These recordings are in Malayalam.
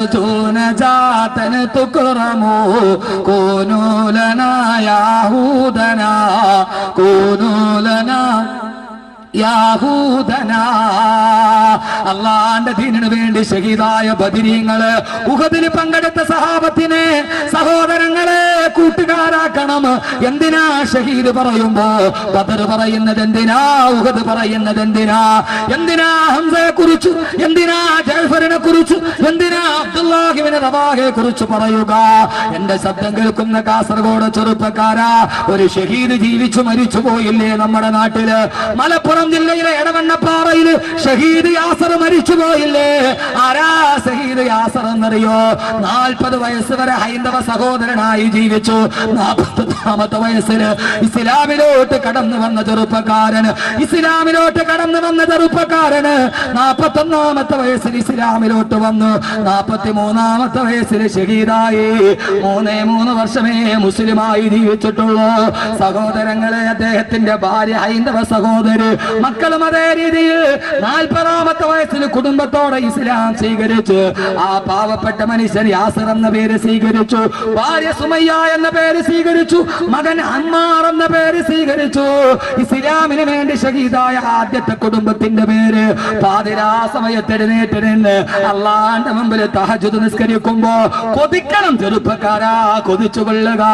نجاة تكرموا كونوا لنا يهودنا كونوا لنا യാഹൂദനാ. അല്ലാഹുവിന്റെ ദീനിനു വേണ്ടി ഷഹീദായ ബദരീങ്ങള്, ഉഹദിൽ പങ്കെടുത്ത സഹാബത്തിനെ സഹോദരങ്ങളെ കൂട്ടുകാരാക്കണം. എന്തിനാ ഷഹീദ് പറയുമ്പോ ബദർ പറയുന്നത് എന്തിനാ, ഉഹദ് പറയുന്നത് എന്തിനാ? എന്തിനാ ഹംസയെ കുറിച്ച്, എന്തിനാ ജഅഫറിനെ കുറിച്ച്, എന്തിനാ അബ്ദുല്ലാഹി ഇബ്നു റവാഹയെ കുറിച്ച് പറയുക? എന്റെ ശബ്ദം കേൾക്കുന്ന കാസർഗോഡ് ചെറുപ്പക്കാരാ, ഒരു ഷഹീദ് ജീവിച്ചു മരിച്ചു പോയില്ലേ നമ്മുടെ നാട്ടില്? മലപ്പുറം ജില്ലയിലെ എടവണ്ണപ്പാറയില് ഷഹീദ് യാസർ മരിച്ചു പോയില്ലേ? ആരാ ഷഹീദ് യാസർ എന്നറിയോ? 40 വയസ്സ് വരെ ഹൈന്ദവ സഹോദരനായി ജീവിച്ചു. 41ാമത്തെ വയസ്സിൽ ഇസ്ലാമിലോട്ട് കടന്നു വന്ന ചെറുപ്പക്കാരന്, ഇസ്ലാമിലോട്ട് കടന്നു വന്ന ചെറുപ്പക്കാരന് 41ാമത്തെ വയസ്സിൽ ഇസ്ലാമിലോട്ട് വന്നു. 43ാമത്തെ വയസ്സിൽ ഷഹീദായി. 3 വർഷമേ മുസ്ലിമായി ജീവിച്ചിട്ടുള്ളൂ. സഹോദരങ്ങളെ, അദ്ദേഹത്തിന്റെ ഭാര്യ ഹൈന്ദവ സഹോദരി, മക്കളും അതേ രീതിയിൽ 40ാമത്തെ വയസ്സിൽ കുടുംബത്തോടെ ഇസ്ലാം സ്വീകരിച്ചു. ആ പാവപ്പെട്ട മനുഷ്യൻ യാസർ എന്ന പേര് സ്വീകരിച്ചു, ഭാര്യ സുമയ്യ എന്ന പേര് സ്വീകരിച്ചു, മകൻ അമ്മാർ എന്ന പേര് സ്വീകരിച്ചു. ഇസ്ലാമിന് വേണ്ടി ഷഹീദായ ആദ്യത്തെ കുടുംബത്തിന്റെ പേര്. പാതിരാ സമയത്ത് എഴുന്നേറ്റ് നിന്ന് അള്ളാന്റെ മുമ്പിൽ തഹജ്ജുദ് നിസ്കരിക്കുമ്പോ കൊതിക്കണം ചെറുപ്പക്കാരാ, കൊതിച്ചുകൊള്ളുക.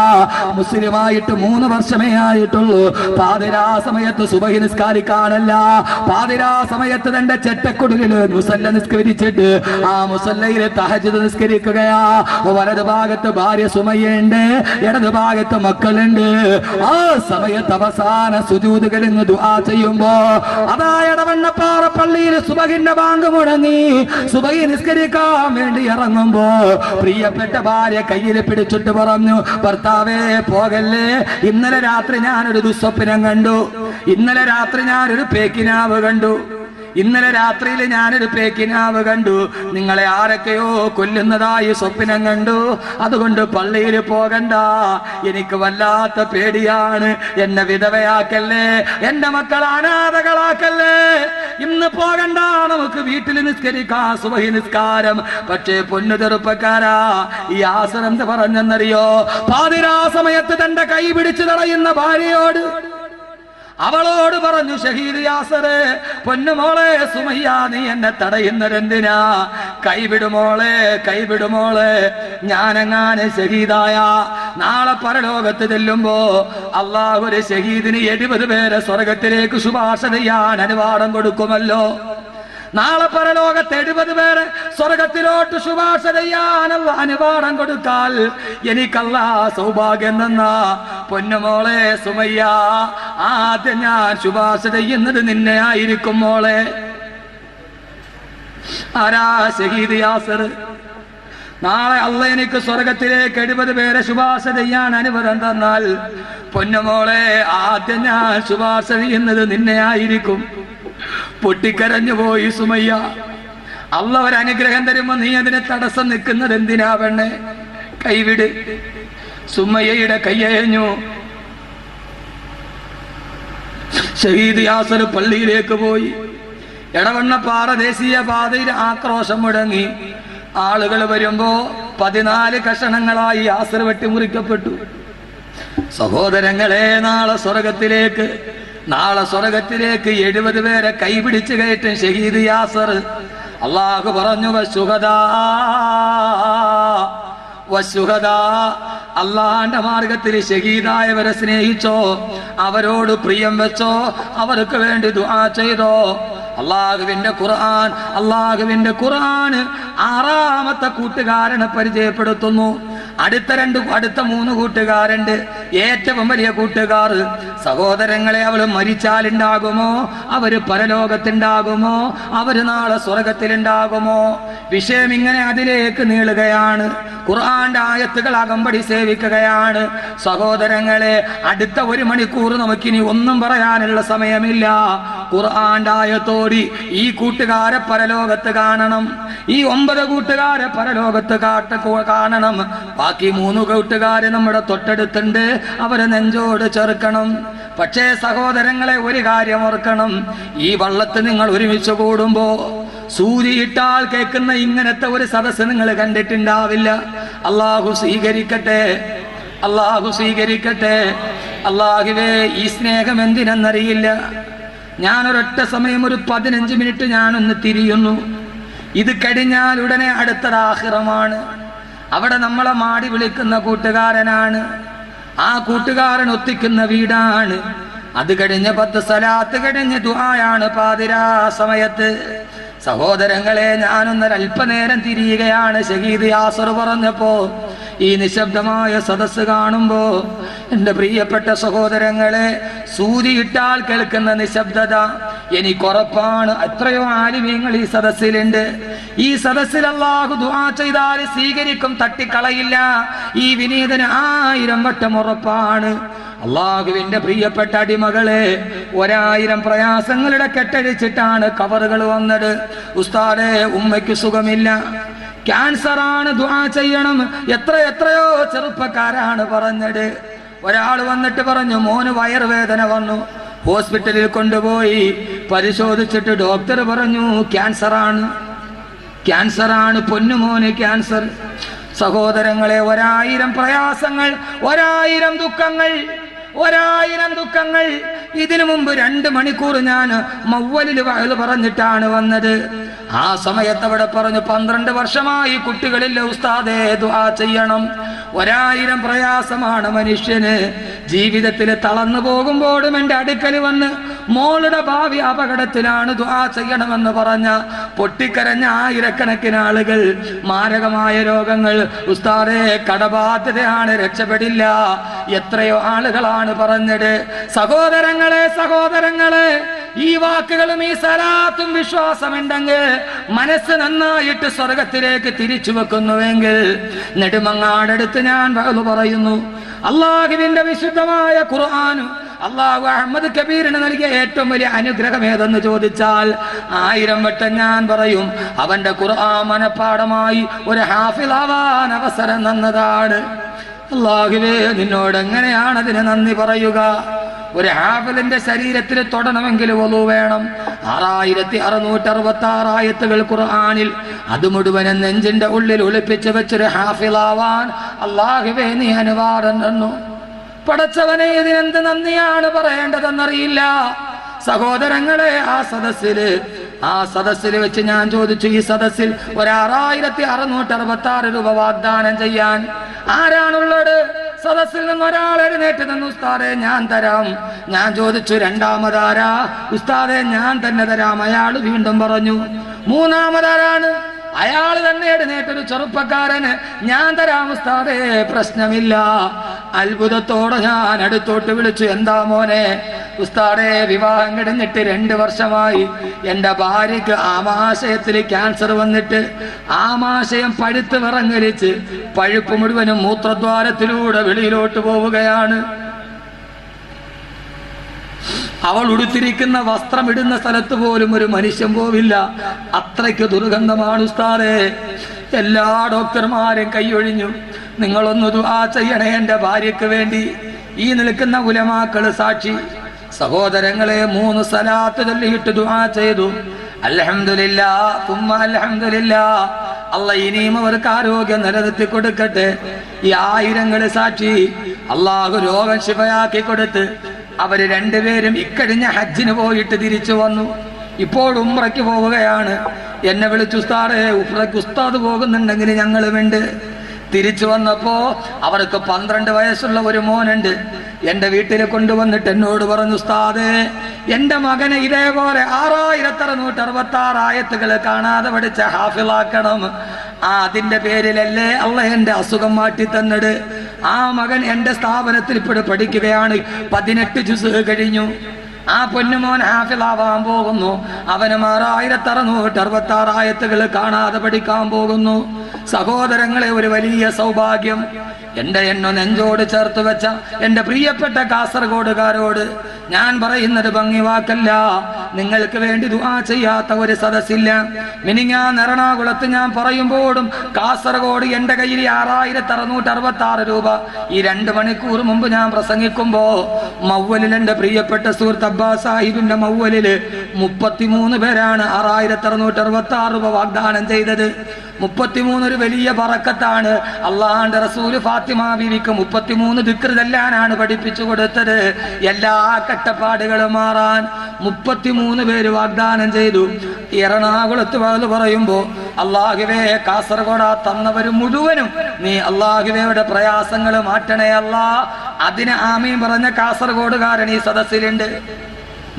മുസ്ലിമായിട്ട് 3 വർഷമേ ആയിട്ടുള്ളൂ. പാതിരാ സമയത്ത് സുബഹി നിസ്കാരിക്കാനല്ല, പാതിരാ സമയത്ത് തന്റെ ചെറ്റക്കുടലില് മുസല്ല നിസ്കരിച്ചിട്ട് ആ മുസല്ലയില് തഹജ്ജുദ് നിസ്കരിക്കുകയാ. വലതു ഭാഗത്ത് ഭാര്യ സുമയ്യുണ്ട്, ഇടതു ഭാഗത്ത് മക്കളുണ്ട്. ആ സമയത്ത് അവസാന സുജൂദ് കഴിഞ്ഞ് ദുആ ചെയ്യുമ്പോ അതാ എടവണ്ണപ്പാറ പള്ളിയിൽ സുബഹിന്റെ ബാങ്ക് മുഴങ്ങി. സുബഹി നിസ്കരിക്കാൻ വേണ്ടി ഇറങ്ങുമ്പോ പ്രിയപ്പെട്ട ഭാര്യ കയ്യിൽ പിടിച്ചിട്ട് പറഞ്ഞു, ഭർത്താവേ പോകല്ലേ, ഇന്നലെ രാത്രി ഞാനൊരു ദുസ്വപ്നം കണ്ടു, ഇന്നലെ രാത്രി ഞാനൊരു പേക്കിനാവ് കണ്ടു, ഇന്നലെ രാത്രിയിൽ ഞാനൊരു പേക്കിനാവ് കണ്ടു, നിങ്ങളെ ആരൊക്കെയോ കൊല്ലുന്നതായി സ്വപ്നം കണ്ടു, അതുകൊണ്ട് പള്ളിയിൽ പോകണ്ട, എനിക്ക് വല്ലാത്ത പേടിയാണ്, എന്നെ വിധവയാക്കല്ലേ, എന്റെ മക്കൾ അനാഥകളാക്കല്ലേ, ഇന്ന് പോകണ്ട, നമുക്ക് വീട്ടിൽ നിസ്കരിക്കാം സുബഹി നിസ്കാരം. പക്ഷേ പൊന്നു ചെറുപ്പക്കാരാ, ഈ യാസർ എന്ത് പറഞ്ഞെന്നറിയോ? പാതിരാ സമയത്ത് തന്റെ കൈ പിടിച്ചു തടയുന്ന ഭാര്യയോട്, അവളോട് പറഞ്ഞു, ഷഹീദ് യാസറെ, പൊന്നുമോളെ സുമയ്യ, നീ എന്നെ തടയുന്നതെന്തിനാ? കൈവിടുമോളെ, കൈവിടുമോളെ, ഞാനെങ്ങാനും ഷഹീദായ നാളെ പരലോകത്ത് ചെല്ലുമ്പോ അള്ളാഹു ഒരു ഷഹീദിന് 70 പേരെ സ്വർഗത്തിലേക്ക് ശുപാർശ ചെയ്യാൻ അനുവാദം കൊടുക്കുമല്ലോ. നാളെ പരലോകത്ത് 70 പേരെ സ്വർഗത്തിലോട്ട് ശുപാർശ ചെയ്യാനുള്ള അനുവാദം കൊടുത്താൽ എനിക്കല്ല സൗഭാഗ്യം തന്നാ. പൊന്നുമോളെ സുമയ്യ, ആദ്യം ഞാൻ ശുപാർശ ചെയ്യുന്നത് നിന്നെ ആയിരിക്കും മോളെ. ആരാ? ഷഹീദ് യാസർ. നാളെ അല്ല എനിക്ക് സ്വർഗത്തിലേക്ക് 70 പേരെ ശുപാർശ ചെയ്യാൻ അനുവാദം തന്നാൽ പൊന്നുമോളെ, ആദ്യം ഞാൻ ശുപാർശ ചെയ്യുന്നത് നിന്നെ ആയിരിക്കും. പൊട്ടിക്കരഞ്ഞു പോയി സുമയ്യ. അല്ല ഒരു അനുഗ്രഹം തരുമ്പോ നീ അതിനെ തടസ്സം നിൽക്കുന്നത് എന്തിനാ പെണ്ണെ? കൈവിട്. സുമയ്യയുടെ കൈയഞ്ഞു. ഷഹീദ് യാസർ പള്ളിയിലേക്ക് പോയി. എടവണ്ണപ്പാറ ദേശീയ പാതയിൽ ആക്രോശം മുടങ്ങി. ആളുകൾ വരുമ്പോ 14 കഷണങ്ങളായി യാസർ വെട്ടിമുറിക്കപ്പെട്ടു. സഹോദരങ്ങളെ, നാളെ സ്വർഗത്തിലേക്ക് 70 പേരെ കൈപിടിച്ച് കയറ്റും ഷഹീദ് യാസർ. അള്ളാഹു പറഞ്ഞു, വശുഹദാ, അള്ളാന്റെ മാർഗത്തിൽ ഷഹീദായവരെ സ്നേഹിച്ചോ, അവരോട് പ്രിയം വെച്ചോ, അവർക്ക് വേണ്ടി ദുആ ചെയ്തോ. അള്ളാഹുവിന്റെ ഖുർആൻ 6ാമത്തെ കൂട്ടുകാരനെ പരിചയപ്പെടുത്തുന്നു. അടുത്ത 3 കൂട്ടുകാരുണ്ട്. ഏറ്റവും വലിയ കൂട്ടുകാർ, സഹോദരങ്ങളെ, അവൾ മരിച്ചാലുണ്ടാകുമോ, അവര് പരലോകത്തുണ്ടാകുമോ, അവര് നാളെ സ്വർഗത്തിലുണ്ടാകുമോ? വിഷയം ഇങ്ങനെ അതിലേക്ക് നീളുകയാണ്. ഖുർആന്റെ ആയത്തുകൾ അകമ്പടി സേവിക്കുകയാണ്. സഹോദരങ്ങളെ, അടുത്ത 1 മണിക്കൂർ നമുക്കിനി ഒന്നും പറയാനുള്ള സമയമില്ല. ഖുർആന്റെ ആയത്തോടി ഈ കൂട്ടുകാരെ പരലോകത്ത് കാണണം, ഈ 9 കൂട്ടുകാരെ പരലോകത്ത് കാണണം. ബാക്കി 3 കൂട്ടുകാര് നമ്മുടെ തൊട്ടടുത്തുണ്ട്, അവരെ നെഞ്ചോട് ചേർക്കണം. പക്ഷേ സഹോദരങ്ങളെ, ഒരു കാര്യം ഓർക്കണം, ഈ വള്ളത്ത് നിങ്ങൾ ഒരുമിച്ച് കൂടുമ്പോ സൂചിയിട്ടാൽ കേൾക്കുന്ന ഇങ്ങനത്തെ ഒരു സദസ്സ് നിങ്ങൾ കണ്ടിട്ടുണ്ടാവില്ല. അള്ളാഹു സ്വീകരിക്കട്ടെ, അള്ളാഹു സ്വീകരിക്കട്ടെ. അള്ളാഹുവേ, ഈ സ്നേഹം എന്തിനെന്നറിയില്ല. ഞാനൊരൊറ്റ സമയം ഒരു 15 മിനിറ്റ് ഞാനൊന്ന് തിരിയുന്നു. ഇത് കഴിഞ്ഞാൽ ഉടനെ അടുത്തത് ആഖിറമാണ്. അവിടെ നമ്മളെ മാടി വിളിക്കുന്ന കൂട്ടുകാരനാണ്, ആ കൂട്ടുകാരൻ ഒത്തിക്കുന്ന വീടാണ്. അത് കഴിഞ്ഞ് 10 സലാത്ത് കഴിഞ്ഞ് ദുആയാണ് പാതിരാ സമയത്ത്. സഹോദരങ്ങളെ, ഞാനൊന്നൊരല്പനേരം തിരിയുകയാണ്. ഷഹീദ് യാസർ പറഞ്ഞപ്പോ ഈ നിശബ്ദമായ സദസ്സ് കാണുമ്പോ എൻ്റെ പ്രിയപ്പെട്ട സഹോദരങ്ങളെ, സൂചിയിട്ടാൽ കേൾക്കുന്ന നിശബ്ദത എനിക്കുറപ്പാണ്. എത്രയോ ആലിമീങ്ങൾ ഈ സദസ്സിലുണ്ട്. ഈ സദസ്സിൽ അല്ലാഹു ദുആ ചെയ്താൽ സ്വീകരിക്കും, തട്ടിക്കളയില്ല. ഈ വിനീതന് 1000 വട്ടം ഉറപ്പാണ്. അള്ളാഹുവിന്റെ പ്രിയപ്പെട്ട അടിമകളെ, 1000 പ്രയാസങ്ങളുടെ കെട്ടഴിച്ചിട്ടാണ് കവറുകൾ വന്നത്. ഉസ്താദേ, ഉമ്മയ്ക്ക് സുഖമില്ല, ക്യാൻസറാണ്, ദുആ ചെയ്യണം. എത്രയോ ചെറുപ്പക്കാരാണ് പറഞ്ഞത്. ഒരാൾ വന്നിട്ട് പറഞ്ഞു, മോന് വയറുവേദന വന്നു. ഹോസ്പിറ്റലിൽ കൊണ്ടുപോയി പരിശോധിച്ചിട്ട് ഡോക്ടർ പറഞ്ഞു ക്യാൻസറാണ്, ക്യാൻസറാണ്, പൊന്നുമോന് ക്യാൻസർ. സഹോദരങ്ങളെ, 1000 പ്രയാസങ്ങൾ, 1000 ദുഃഖങ്ങൾ, 1000 ദുഃഖങ്ങൾ. ഇതിനു മുമ്പ് 2 മണിക്കൂർ ഞാൻ മവ്വലിൽ വഅദ് പറഞ്ഞിട്ടാണ് വന്നത്. ആ സമയത്ത് അവിടെ പറഞ്ഞു, 12 വർഷമായി കുട്ടികളില്ല ഉസ്താദേ, ദുആ ചെയ്യണം. 1000 പ്രയാസമാണ് മനുഷ്യന്. ജീവിതത്തിൽ തളർന്നു പോകുമ്പോഴും എൻ്റെ അടുക്കൽ വന്ന് മോളുടെ ഭാവി അപകടത്തിലാണ്, ദുആ ചെയ്യണമെന്ന് പറഞ്ഞ പൊട്ടിക്കരഞ്ഞ 1000കണക്കിന് ആളുകൾ. മാരകമായ രോഗങ്ങൾ, ഉസ്താദേ കടബാധ്യതയാണ്, രക്ഷപ്പെടില്ല. എത്രയോ ആളുകളാണ് പറഞ്ഞത്. സഹോദരങ്ങളെ, ഈ വാക്കുകളും ഈ സലാത്തും വിശ്വാസമുണ്ടെങ്കിൽ, മനസ്സ് നന്നായിട്ട് സ്വർഗത്തിലേക്ക് തിരിച്ചു വെക്കുന്നുവെങ്കിൽ, നെടുമങ്ങാടടുത്ത് ഞാൻ പറയുന്നു, അള്ളാഹുവിന്റെ വിശുദ്ധമായ ഖുർആൻ, അള്ളാഹു അഹമ്മദ് കബീറിന് നൽകിയ ഏറ്റവും വലിയ അനുഗ്രഹം ഏതെന്ന് ചോദിച്ചാൽ 1000 വട്ടം ഞാൻ പറയും. അവന്റെ ഖുർആൻ മനപ്പാഠമായി ഒരു ഹാഫിളാവാൻ അവസരം തന്നതാണ്. അല്ലാഹുവേ, നിന്നോട് എങ്ങനെയാണ് അതിന് നന്ദി പറയുക? ഒരു ഹാഫിളിന്റെ ശരീരത്തിൽ തൊടണമെങ്കിൽ വളു വേണം. 6666 ആയത്തുകൾ ഖുർആനിൽ, അത് മുഴുവനും നെഞ്ചിന്റെ ഉള്ളിൽ ഒളിപ്പിച്ച് വെച്ചൊരു ഹാഫിളാവാൻ അല്ലാഹുവേ നീ അനുവാദം തന്നു. പടച്ചവനെ, ഇതിനെന്ത് നന്ദിയാണ് പറയേണ്ടതെന്നറിയില്ല. സഹോദരങ്ങളെ, ആ സദസ്സിൽ വെച്ച് ഞാൻ ചോദിച്ചു, ഈ സദസ്സിൽ 6666 രൂപ വാഗ്ദാനം ചെയ്യാൻ ആരാണുള്ളത്? സദസ്സിൽ നിന്ന് ഒരാൾ എഴുന്നേറ്റ് നിന്ന്, ഉസ്താദേ ഞാൻ തരാം. ഞാൻ ചോദിച്ചു, രണ്ടാമതാരാ? ഉസ്താദേ ഞാൻ തന്നെ തരാം. അയാൾ വീണ്ടും പറഞ്ഞു. മൂന്നാമതാരാണ്? അയാൾ തന്നെ എഴുന്നേറ്റൊരു ചെറുപ്പക്കാരന്, ഞാൻ തരാം ഉസ്താദേ, പ്രശ്നമില്ല. അത്ഭുതത്തോടെ ഞാൻ അടുത്തോട്ട് വിളിച്ചു, എന്താ മോനെ? ഉസ്താദേ, വിവാഹം കഴിഞ്ഞിട്ട് 2 വർഷമായി. എൻ്റെ ഭാര്യയ്ക്ക് ആമാശയത്തിൽ ക്യാൻസർ വന്നിട്ട് ആമാശയം പഴുത്ത് വിറങ്ങലിച്ച് പഴുപ്പ് മുഴുവനും മൂത്രദ്വാരത്തിലൂടെ വെളിയിലോട്ട് പോവുകയാണ്. അവൾ ഉടുത്തിരിക്കുന്ന വസ്ത്രം ഇടുന്ന സ്ഥലത്ത് പോലും ഒരു മനുഷ്യൻ പോവില്ല, അത്രയ്ക്ക് ദുർഗന്ധമാണ് ഉസ്താദേ. എല്ലാ ഡോക്ടർമാരും കൈയൊഴിഞ്ഞു. നിങ്ങളൊന്ന് ദുആ ചെയ്യണേ എൻ്റെ ഭാര്യയ്ക്ക് വേണ്ടി. ഈ നിൽക്കുന്ന ഉലമാക്കള് സാക്ഷി. സഹോദരങ്ങളെ, 3 സലാത്ത് ചൊല്ലിയിട്ട് ദുആ ചെയ്തു. അൽഹംദുലില്ലാഹ്, തുമ്മ അൽഹംദുലില്ലാഹ്. അല്ലാഹ് ഇനിയും അവർക്ക് ആരോഗ്യം നിലനിർത്തി കൊടുക്കട്ടെ. ഈ 1000 സാക്ഷി. അല്ലാഹു രോഗം ശിഫയാക്കി കൊടുത്ത് അവര് 2 പേരും ഇക്കഴിഞ്ഞ ഹജ്ജിന് പോയിട്ട് തിരിച്ചു വന്നു. ഇപ്പോൾ ഉംറയ്ക്ക് പോവുകയാണ്. എന്നെ വിളിച്ചു, ഉസ്താദേ ഉംറയ്ക്ക് ഉസ്താദ് പോകുന്നുണ്ടെങ്കിൽ ഞങ്ങളുമുണ്ട്. തിരിച്ചു വന്നപ്പോ അവർക്ക് 12 വയസ്സുള്ള ഒരു മോനുണ്ട്. എന്റെ വീട്ടിൽ കൊണ്ടുവന്നിട്ട് എന്നോട് പറഞ്ഞു, ഉസ്താദേ എന്റെ മകനെ ഇതേപോലെ 6666 ആയത്തുകൾ കാണാതെ പഠിച്ച ഹാഫിളാക്കണം. അതിന്റെ പേരിലല്ലേ അള്ളാഹ് എന്റെ അസുഖം മാറ്റി തന്നത്. ആ മകൻ എന്റെ സ്ഥാപനത്തിൽ ഇപ്പോൾ പഠിക്കുകയാണ്. 18 ജുസ് കഴിഞ്ഞു. ആ പൊന്നുമോൻ ഹാഫിളാവാൻ പോകുന്നു. അവന് 6666 ആയത്തുകൾ കാണാതെ പഠിക്കാൻ പോകുന്നു. സഹോദരങ്ങളെ, ഒരു വലിയ സൗഭാഗ്യം. എന്നെ നെഞ്ചോട് ചേർത്ത് വെച്ച എൻ്റെ പ്രിയപ്പെട്ട കാസർഗോഡുകാരോട് ഞാൻ പറയുന്നത് ഭംഗി വാക്കല്ല. നിങ്ങൾക്ക് വേണ്ടി ദുആ ചെയ്യാത്ത ഒരു സദസ്സില്ല. മിനിഞ്ഞാന്ന് എറണാകുളത്ത് ഞാൻ പറയുമ്പോഴും കാസർഗോഡ് എൻ്റെ കയ്യിൽ 6666 രൂപ ഈ 2 മണിക്കൂർ മുമ്പ് ഞാൻ പ്രസംഗിക്കുമ്പോ മൗവലിൽ എൻ്റെ പ്രിയപ്പെട്ട സുഹൃത്ത് അബ്ബാസ് സാഹിബിന്റെ മൗവലില് 33 പേരാണ് 6666 രൂപ വാഗ്ദാനം ചെയ്തത്. 33 ഒരു വലിയ ബറക്കത്താണ്. അള്ളാഹുവിന്റെ റസൂല് ഫാത്തിമ ബീവിക്ക് 33 ദിക്ർ ചെല്ലാനാണ് പഠിപ്പിച്ചു കൊടുത്തത്. എല്ലാ കട്ടപ്പാടുകളും മാറാൻ 33 പേര് വാഗ്ദാനം ചെയ്തു. എറണാകുളത്ത് വഅദ് പറയുമ്പോ അള്ളാഹുവേ കാസർഗോഡ് തന്നവര് മുഴുവനും നീ അള്ളാഹുവയുടെ പ്രയാസങ്ങൾ മാറ്റണേ അല്ലാ. അതിന് ആമീൻ പറഞ്ഞ കാസർഗോഡുകാരൻ ഈ സദസ്സിലുണ്ട്.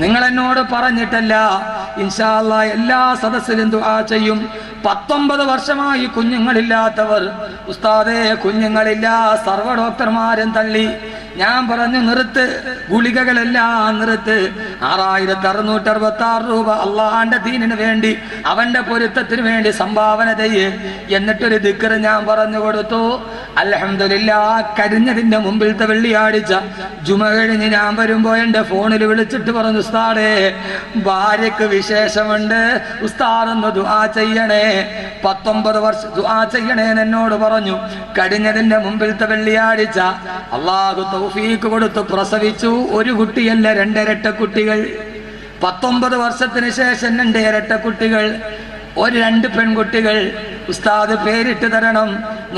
നിങ്ങൾ എന്നോട് പറഞ്ഞിട്ടല്ല, ഇൻഷാ അല്ലാഹ് എല്ലാ സദസ്സിലും ദുആ ചെയ്യും. 19 വർഷമായി കുഞ്ഞുങ്ങളില്ലാത്തവർ, ഉസ്താദേ കുഞ്ഞുങ്ങളില്ല, സർവ്വ ഡോക്ടർമാരും തള്ളി. ഞാൻ പറഞ്ഞു നിർത്ത്, ഗുളികകളെല്ലാം നിർത്ത്. 6666 രൂപ അള്ളാഹുവിന്റെ ദീനിന് വേണ്ടി, അവന്റെ പൊരുത്തത്തിന് വേണ്ടി സംഭാവന ചെയ്യ്. എന്നിട്ടൊരു ദിക്ർ ഞാൻ പറഞ്ഞു കൊടുത്തു. അൽഹംദുലില്ലാഹ്, കരിഞ്ഞതിന്റെ മുമ്പിലത്തെ വെള്ളിയാഴ്ച ജുമ കഴിഞ്ഞ് ഞാൻ വരുമ്പോ എന്റെ ഫോണിൽ വിളിച്ചിട്ട് പറഞ്ഞു, ഉസ്താദേ ഭാര്യക്ക് വിശേഷമുണ്ട്, ഉസ്താദൊന്ന് ദുആ ചെയ്യണേ, 19 വർഷം ദുആ ചെയ്യണേ എന്നോട് പറഞ്ഞു. കഴിഞ്ഞതിന്റെ മുമ്പിലത്തെ വെള്ളിയാഴ്ച അള്ളാഹു തൗഫീഖ് കൊടുത്തു പ്രസവിച്ചു. ഒരു കുട്ടിയല്ല, 2 ഇരട്ട കുട്ടികൾ. 19 വർഷത്തിന് ശേഷം 2 ഇരട്ട കുട്ടികൾ, 2 പെൺകുട്ടികൾ. ഉസ്താദ് പേരിട്ട് തരണം.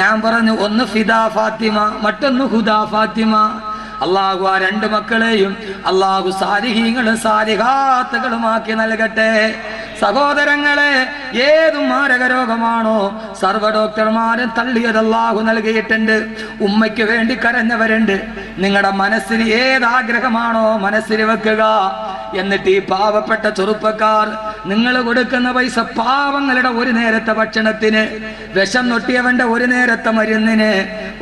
ഞാൻ പറഞ്ഞു, ഒന്ന് ഫിദാ ഫാത്തിമ, മറ്റൊന്ന് ഹുദാ ഫാത്തിമ. അള്ളാഹു ആ 2 മക്കളെയും അള്ളാഹു സാലിഹീങ്ങളും സാലിഹാത്തുകളുമാക്കി നൽകട്ടെ. സഹോദരങ്ങളെ, ഏതു മാരക രോഗമാണോ സർവ്വ ഡോക്ടർമാരും തള്ളിയത് അല്ലാഹു നൽകിയിട്ടുണ്ട്. ഉമ്മയ്ക്ക് വേണ്ടി കരഞ്ഞവരുണ്ട്. നിങ്ങളുടെ മനസ്സിന് ഏതാഗ്രഹമാണോ മനസ്സിൽ വെക്കുക. എന്നിട്ട് ഈ പാവപ്പെട്ട ചെറുപ്പക്കാർ നിങ്ങൾ കൊടുക്കുന്ന പൈസ പാവങ്ങളുടെ ഒരു നേരത്തെ ഭക്ഷണത്തിന്, വിഷം നൊട്ടിയവന്റെ ഒരു നേരത്തെ മരുന്നിന്,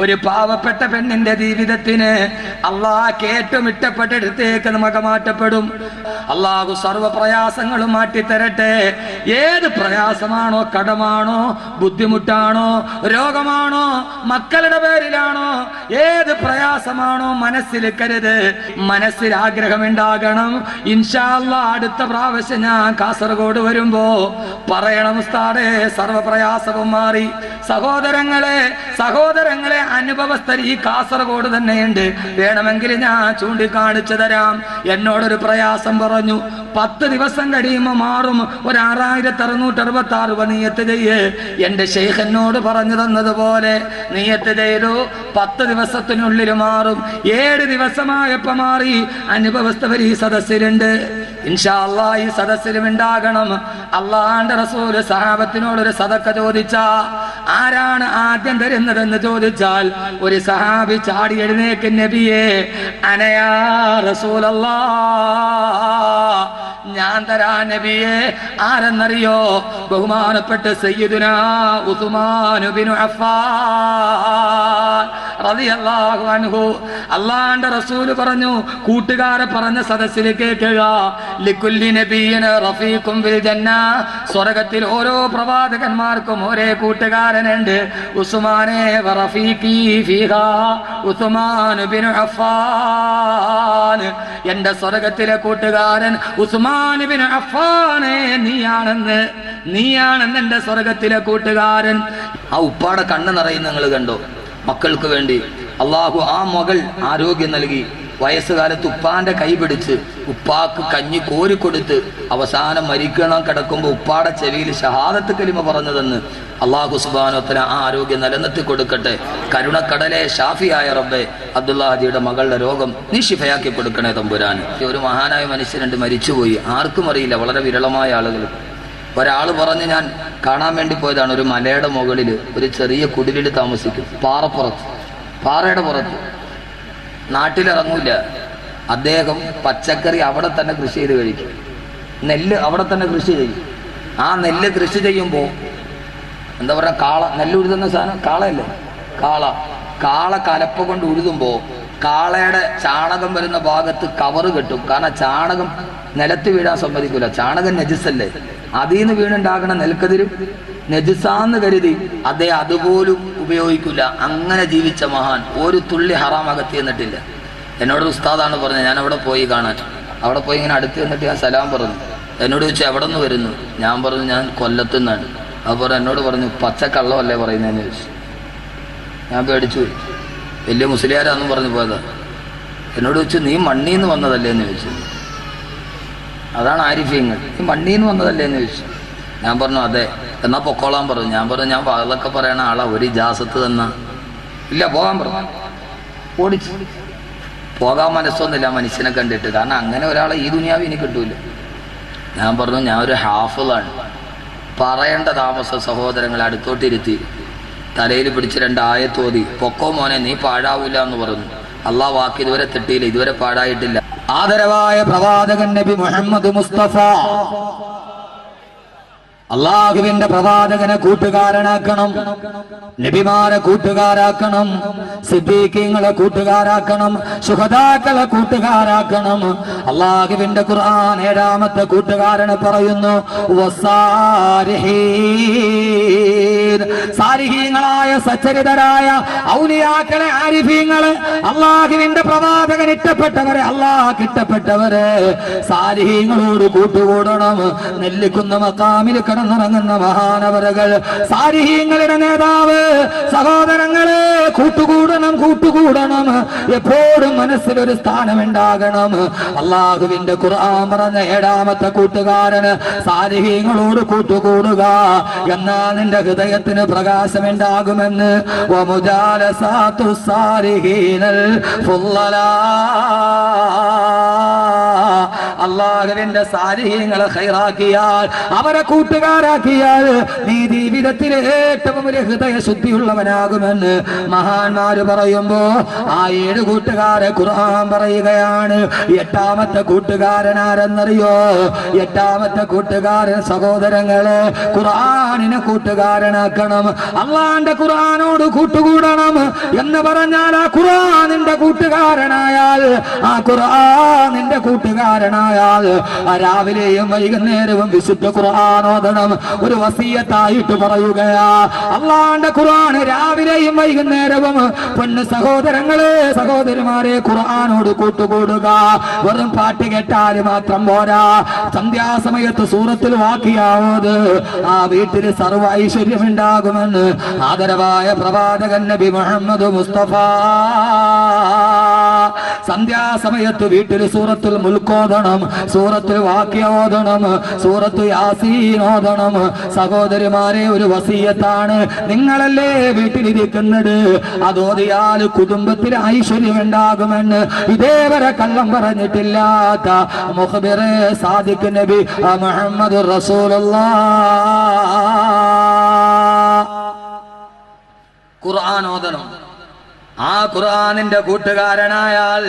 ഒരു പാവപ്പെട്ട പെണ്ണിന്റെ ജീവിതത്തിന് അള്ളാഹ് ഏറ്റവും ഇഷ്ടപ്പെട്ടെടുത്തേക്ക് നമുക്ക് മാറ്റപ്പെടും. അള്ളാഹു സർവ്വ പ്രയാസങ്ങളും മാറ്റിത്തരട്ടെ. ഏത് പ്രയാസമാണോ, കടമാണോ, ബുദ്ധിമുട്ടാണോ, രോഗമാണോ, മക്കളുടെ പേരിലാണോ, ഏത് പ്രയാസമാണോ മനസ്സിൽ കരുത്, മനസ്സിൽ ആഗ്രഹമുണ്ടാകണം. ഇൻഷാ അല്ലാഹ് അടുത്ത പ്രാവശ്യം ഞാൻ കാസർഗോഡ് വരുമ്പോ പറയണം, ഉസ്താദേ സർവ്വ പ്രയാസവും മാറി. സഹോദരങ്ങളെ അനുഭവസ്ഥർ ഈ കാസർഗോഡ് തന്നെയുണ്ട്. വേണമെങ്കിൽ ഞാൻ ചൂണ്ടിക്കാണിച്ചു തരാം. എന്നോടൊരു പ്രയാസം പറഞ്ഞു, 10 ദിവസം കഴിയുമ്പോൾ മാറും, ഒരു 6666 രൂപ നിയത്ത് ചെയ്യ്. എന്റെ ശൈഖ് എന്നോട് പറഞ്ഞു തന്നതുപോലെ നിയത്ത് ചെയ്തു. 10 ദിവസത്തിനുള്ളിൽ മാറും. 7 ദിവസമായപ്പോ മാറി. അനുഭവസ്ഥർ ഈ സദസ്സിലുണ്ട്. ഇൻഷാ അല്ലാഹ് ഈ സദസ്സിലും ഉണ്ടാകണം. അള്ളാഹുവിന്റെ റസൂല് സഹാബത്തിനോടൊരു സദക്ക ചോദിച്ചാ ആരാണ് ആദ്യം തരുന്നതെന്ന് ചോദിച്ചാൽ ഒരു സഹാബി ചാടി എഴുന്നേക്ക്, നബിയേ അനയാ റസൂലല്ലാഹ്, ഞാൻ തരാ നബിയെ. ആരെന്നറിയോ? ബഹുമാനപ്പെട്ട സയ്യിദുനാ ഉസ്മാൻ ഇബ്നു അഫ്ഫാൻ റളിയല്ലാഹു അൻഹു. അല്ലാഹുവിന്റെ റസൂൽ പറഞ്ഞു, കൂട്ടുകാരെ പറഞ്ഞ സദസ്സിൽ കേൾക്കുക, ലികുല്ലി നബിയ്യിൻ റഫീഖുൻ ഫിൽ ജന്ന, സ്വർഗ്ഗത്തിൽ ഓരോ പ്രവാചകന്മാർക്കും ഒരേ കൂട്ടുകാരനുണ്ട്. ഉസ്മാനെ വറഫീഖി ഫീഹാ ഉസ്മാൻ ഇബ്നു അഫ്ഫാൻ, എന്റെ സ്വർഗ്ഗത്തിലെ കൂട്ടുകാരൻ ഉസ്മാൻ ഇബ്നു അഫ്ഫാനെ നീയാണെന്ന് എന്റെ സ്വർഗ്ഗത്തിലെ കൂട്ടുകാരൻ. ആ ഉപ്പാടെ കണ്ണ് നിറയും നിങ്ങൾ കണ്ടോ? മക്കൾക്ക് വേണ്ടി അള്ളാഹു ആ മകൾ ആരോഗ്യം നൽകി. വയസ്സുകാലത്ത് ഉപ്പാന്റെ കൈ പിടിച്ച് ഉപ്പാക്ക് കഞ്ഞി കോരിക്കൊടുത്ത് അവസാനം മരിക്കണം കിടക്കുമ്പോൾ ഉപ്പാടെ ചെവിയിൽ ഷഹാദത്ത് കലിമ പറഞ്ഞതെന്ന് അള്ളാഹു സുബ്ഹാനഹു വ തആല ആ ആരോഗ്യം നിലനിർത്തി കൊടുക്കട്ടെ. കരുണക്കടലെ ഷാഫിയായ റബ്ബേ, അബ്ദുല്ലാഹിയുടെ മകളുടെ രോഗം നീ ശിഫയാക്കി കൊടുക്കണേ തമ്പുരാൻ. ഒരു മഹാനായ മനുഷ്യനുണ്ട്, മരിച്ചുപോയി, ആർക്കും അറിയില്ല, വളരെ വിരളമായ ആളുകൾ. ഒരാൾ പറഞ്ഞ് ഞാൻ കാണാൻ വേണ്ടി പോയതാണ്. ഒരു മലയുടെ മുകളിൽ ഒരു ചെറിയ കുടിലിൽ താമസിക്കും, പാറയുടെ പുറത്ത്, നാട്ടിലിറങ്ങൂല. അദ്ദേഹം പച്ചക്കറി അവിടെ തന്നെ കൃഷി ചെയ്ത് കഴിക്കും, നെല്ല് അവിടെ തന്നെ കൃഷി ചെയ്യും. ആ നെല്ല് കൃഷി ചെയ്യുമ്പോൾ എന്താ പറയുക, നെല്ല് ഉഴുതുന്ന സാധനം കാളയല്ലേ, കാള കലപ്പ കൊണ്ട് ഉഴുതുമ്പോൾ കാളയുടെ ചാണകം വരുന്ന ഭാഗത്ത് കവറ് കെട്ടും. കാരണം ചാണകം നിലത്ത് വീഴാൻ സമ്മതിക്കൂല, ചാണകം നജിസല്ലേ. അതിൽ നിന്ന് വീണുണ്ടാകണ നെൽക്കതിരും നജിസാന്ന് കരുതി അദ്ദേഹം അതുപോലും ഉപയോഗിക്കില്ല. അങ്ങനെ ജീവിച്ച മഹാൻ, ഒരു തുള്ളി ഹറാം അകത്തി എന്നിട്ടില്ല. എന്നോട് ഉസ്താദാണ് പറഞ്ഞത്, ഞാൻ അവിടെ പോയി കാണാൻ. അവിടെ പോയി ഇങ്ങനെ അടുത്ത് നിന്നിട്ട് ഞാൻ സലാം പറഞ്ഞു. എന്നോട് ചോദിച്ചു എവിടെ നിന്ന് വരുന്നു? ഞാൻ പറഞ്ഞു ഞാൻ കൊല്ലത്തു നിന്നാണ്. അപ്പോൾ എന്നോട് പറഞ്ഞു പച്ചക്കള്ളമല്ലേ പറയുന്നതെന്ന് ചോദിച്ചു. ഞാൻ പേടിച്ചു പോയി. വലിയ മുസ്ലിയാരാന്നും പറഞ്ഞു പോയതാ. എന്നോട് ചോദിച്ചു നീ മണ്ണീന്ന് വന്നതല്ലേ എന്ന് ചോദിച്ചു. അതാണ് ആരിഫ്യങ്ങൾ, നീ മണ്ണീന്ന് വന്നതല്ലേ എന്ന് ചോദിച്ചു. ഞാൻ പറഞ്ഞു അതെ. എന്നാൽ പൊക്കോളാൻ പറഞ്ഞു. ഞാൻ പറഞ്ഞു ഞാൻ അതൊക്കെ പറയണ ആളാ, ഒരു ഇജാസത്ത് തന്ന ഇല്ല പോകാൻ പറഞ്ഞു. ഓടിച്ചു. പോകാൻ മനസ്സൊന്നുമില്ല മനുഷ്യനെ കണ്ടിട്ട്, കാരണം അങ്ങനെ ഒരാളെ ഈ ദുനിയാവ് ഇനി കിട്ടൂല. ഞാൻ പറഞ്ഞു ഞാൻ ഒരു ഹാഫിളാണ്, പറയേണ്ട താമസം സഹോദരങ്ങളെ അടുത്തോട്ടിരുത്തി തലയിൽ പിടിച്ച് 2 ആയത്ത് ഓതി പൊക്കോ മോനെ നീ പാഴാവൂല എന്ന് പറഞ്ഞു. അള്ളാഹ് വാക്ക് ഇതുവരെ തെറ്റിയില്ല, ഇതുവരെ പാഴായിട്ടില്ല. ആദരവായ പ്രവാചകൻ നബി മുഹമ്മദ് മുസ്തഫ അള്ളാഹുവിന്റെ പ്രവാചകനെ കൂട്ടുകാരനാക്കണം, നബിമാരെ കൂട്ടുകാരാക്കണം, സിദ്ദീഖീങ്ങളെ കൂട്ടുകാരാക്കണം, ശുഹദാക്കളെ കൂട്ടുകാരാക്കണം. അള്ളാഹുവിന്റെ ഖുർആൻ 7ാമത്തെ കൂട്ടുകാരനെ പറയുന്നു സാരിഹീങ്ങളായ സച്ചരിതരായ ഔലിയാക്കളെ ആരിഫീങ്ങളെ അള്ളാഹുവിന്റെ പ്രവാചകൻ ഇഷ്ടപ്പെട്ടവരെ അള്ളാഹ് ഇഷ്ടപ്പെട്ടവരെ സാരിഹീങ്ങളോട് കൂട്ടുകൂടണം. നെല്ലിക്കുന്ന മഖാമിൽ കടന്നിറങ്ങുന്ന മഹാനവരകൾ സാരിഹീങ്ങളുടെ നേതാവ്. സഹോദരങ്ങളെ കൂട്ടുകൂടണം, കൂട്ടുകൂടണം. എപ്പോഴും മനസ്സിലൊരു സ്ഥാനമുണ്ടാകണം. അള്ളാഹുവിന്റെ ഖുർആൻ പറഞ്ഞ 7ാമത്തെ കൂട്ടുകാരന് സാരിഹീങ്ങളോട് കൂട്ടുകൂടുക, എന്നാൽ നിന്റെ ഹൃദയത്തിന് പ്രകാശമുണ്ടാകുമെന്ന്. അള്ളാഹുവിന്റെ സാരിഹീങ്ങളെ ഖൈറാക്കിയാൽ, അവരെ കൂട്ടുകാരാക്കിയാൽ നീ ജീവിതത്തിൽ ഏറ്റവും ഒരു ഹൃദയശുദ്ധിയുള്ളവനാകുമെന്ന് മഹാന്മാര് പറയുമ്പോ ആ 7 കൂട്ടുകാരെ ഖുർആൻ പറയുകയാണ്. 8ാമത്തെ കൂട്ടുകാരൻ ആരെന്നറിയോ? 8ാമത്തെ കൂട്ടുകാരൻ സഹോദരങ്ങളെ ഖുർആനിനെ കൂട്ടുകാരനാക്കണം. അള്ളാന്റെ ഖുർആനോട് കൂട്ടുകൂടണം എന്ന് പറഞ്ഞാൽ ആ ഖുർആനിന്റെ കൂട്ടുകാരനായാൽ, ആ ഖുർആനിന്റെ കൂട്ടുകാരനായാൽ രാവിലെയും വൈകുന്നേരവും വിശുദ്ധ ഖുർആനോദണം. ഒരു വസിയത്തായിട്ട് പറയുകയാ, അള്ളാന്റെ ഖുർആൻ രാവിലെയും വൈകുന്നേരവും. പൊന്നു സഹോദരങ്ങളെ സഹോദരിമാരെ ഖുർആനോട് കൂട്ടുകൂടുക. വെറും പാട്ട് കേട്ടാൽ മാത്രം പോരാ, സന്ധ്യാസമയത്ത് സൂറത്തിൽ വാക്കിയാവത് ആ വീട്ടിൽ സർവ്വ ഐശ്വര്യമുണ്ടാകുമെന്ന് ആദരവായ പ്രവാചകൻ നബി മുഹമ്മദ് മുസ്തഫ. സന്ധ്യാസമയത്ത് വീട്ടിൽ സൂറത്തുൽ മുൽക്കോദണം, സൂറത്തുൽ വാക്യ ഓതണം, സൂറത്തു യാസീൻ ഓതണം. സഹോദരിമാരെ ഒരു വസിയത്താണ്, നിങ്ങളല്ലേ വീട്ടിലിരിക്കുന്നത്, അതോതിയാൽ കുടുംബത്തിൽ ഐശ്വര്യമുണ്ടാകുമെന്ന് ഇതേവരെ കള്ളം പറഞ്ഞിട്ടില്ലാത്ത മുഖ്ബിറെ സാദിഖ് നബി മുഹമ്മദ് റസൂലുള്ളാഹ്. ഖുർആൻ ഓതണം. ആ ഖുർആനിന്റെ കൂട്ടുകാരനായാൽ